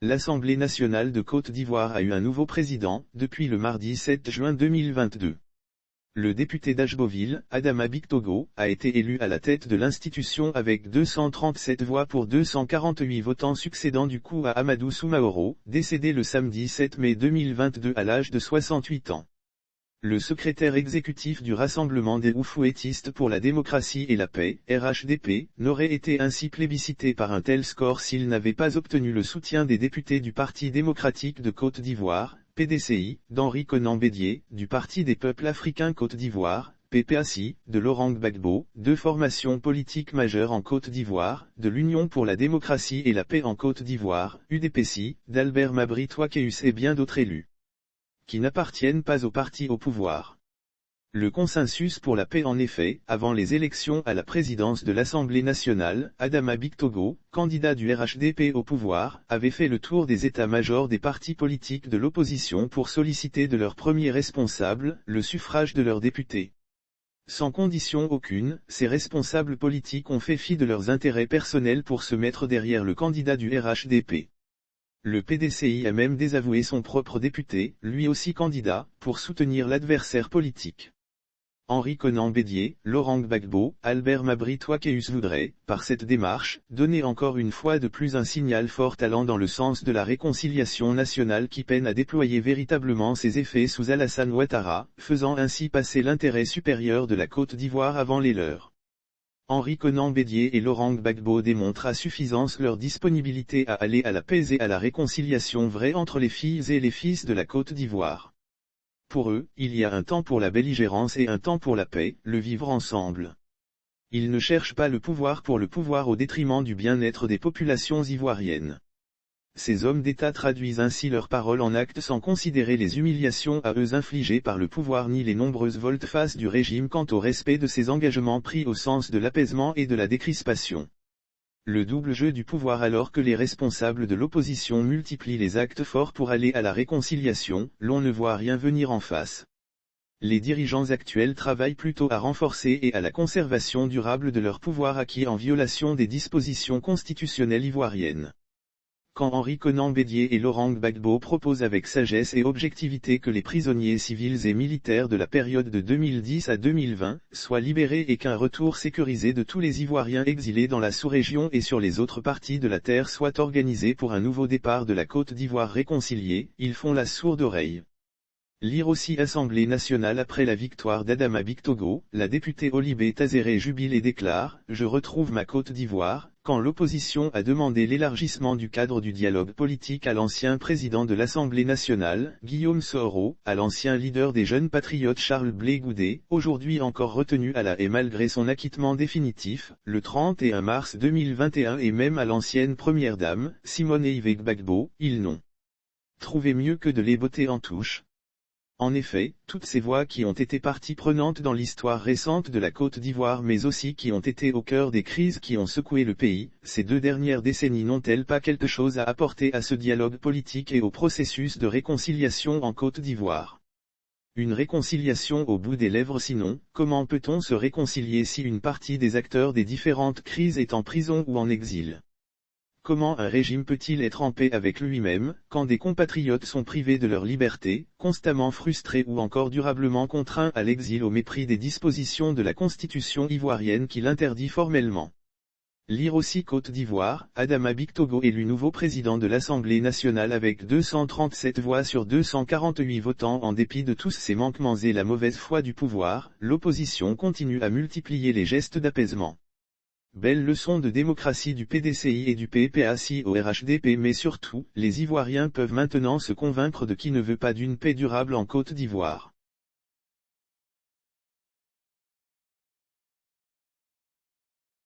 L'Assemblée nationale de Côte d'Ivoire a eu un nouveau président, depuis le mardi 7 juin 2022. Le député d'Achboville, Adama Bictogo, a été élu à la tête de l'institution avec 237 voix pour 248 votants, succédant du coup à Amadou Soumaoro, décédé le samedi 7 mai 2022 à l'âge de 68 ans. Le secrétaire exécutif du Rassemblement des Oufouettistes pour la démocratie et la paix, RHDP, n'aurait été ainsi plébiscité par un tel score s'il n'avait pas obtenu le soutien des députés du Parti démocratique de Côte d'Ivoire, PDCI, d'Henri Konan Bédié, du Parti des peuples africains Côte d'Ivoire, PPACI, de Laurent Gbagbo, deux formations politiques majeures en Côte d'Ivoire, de l'Union pour la démocratie et la paix en Côte d'Ivoire, UDPCI, d'Albert Mabry Touakeus et bien d'autres élus qui n'appartiennent pas au parti au pouvoir. Le consensus pour la paix en effet, avant les élections à la présidence de l'Assemblée nationale, Adama Bictogo, candidat du RHDP au pouvoir, avait fait le tour des états-majors des partis politiques de l'opposition pour solliciter de leur premier responsable, le suffrage de leurs députés. Sans condition aucune, ces responsables politiques ont fait fi de leurs intérêts personnels pour se mettre derrière le candidat du RHDP. Le PDCI a même désavoué son propre député, lui aussi candidat, pour soutenir l'adversaire politique. Henri Konan Bédié, Laurent Gbagbo, Albert Mabry Touakeus voudraient, par cette démarche, donner encore une fois de plus un signal fort allant dans le sens de la réconciliation nationale qui peine à déployer véritablement ses effets sous Alassane Ouattara, faisant ainsi passer l'intérêt supérieur de la Côte d'Ivoire avant les leurs. Henri Konan Bédié et Laurent Gbagbo démontrent à suffisance leur disponibilité à aller à la paix et à la réconciliation vraie entre les filles et les fils de la Côte d'Ivoire. Pour eux, il y a un temps pour la belligérance et un temps pour la paix, le vivre ensemble. Ils ne cherchent pas le pouvoir pour le pouvoir au détriment du bien-être des populations ivoiriennes. Ces hommes d'État traduisent ainsi leurs paroles en actes sans considérer les humiliations à eux infligées par le pouvoir ni les nombreuses volte-face du régime quant au respect de ses engagements pris au sens de l'apaisement et de la décrispation. Le double jeu du pouvoir alors que les responsables de l'opposition multiplient les actes forts pour aller à la réconciliation, l'on ne voit rien venir en face. Les dirigeants actuels travaillent plutôt à renforcer et à la conservation durable de leur pouvoir acquis en violation des dispositions constitutionnelles ivoiriennes. Quand Henri Konan Bédié et Laurent Gbagbo proposent avec sagesse et objectivité que les prisonniers civils et militaires de la période de 2010 à 2020 soient libérés et qu'un retour sécurisé de tous les Ivoiriens exilés dans la sous-région et sur les autres parties de la terre soit organisé pour un nouveau départ de la Côte d'Ivoire réconciliée, ils font la sourde oreille. Lire aussi Assemblée nationale après la victoire d'Adama Bictogo, la députée Olibé Tazéré jubile et déclare « Je retrouve ma Côte d'Ivoire », quand l'opposition a demandé l'élargissement du cadre du dialogue politique à l'ancien président de l'Assemblée nationale, Guillaume Soro, à l'ancien leader des jeunes patriotes Charles Blé Goudé, aujourd'hui encore retenu à la haie malgré son acquittement définitif, le 31 mars 2021 et même à l'ancienne première dame, Simone Yves Gbagbo, ils n'ont trouvé mieux que de les botter en touche. En effet, toutes ces voix qui ont été partie prenante dans l'histoire récente de la Côte d'Ivoire mais aussi qui ont été au cœur des crises qui ont secoué le pays, ces 2 dernières décennies n'ont-elles pas quelque chose à apporter à ce dialogue politique et au processus de réconciliation en Côte d'Ivoire? Une réconciliation au bout des lèvres sinon, comment peut-on se réconcilier si une partie des acteurs des différentes crises est en prison ou en exil? Comment un régime peut-il être en paix avec lui-même, quand des compatriotes sont privés de leur liberté, constamment frustrés ou encore durablement contraints à l'exil au mépris des dispositions de la Constitution ivoirienne qui l'interdit formellement? Lire aussi Côte d'Ivoire, Adama Bictogo élu nouveau président de l'Assemblée nationale avec 237 voix sur 248 votants en dépit de tous ses manquements et la mauvaise foi du pouvoir, l'opposition continue à multiplier les gestes d'apaisement. Belle leçon de démocratie du PDCI et du PPACI au RHDP mais surtout, les Ivoiriens peuvent maintenant se convaincre de qui ne veut pas d'une paix durable en Côte d'Ivoire.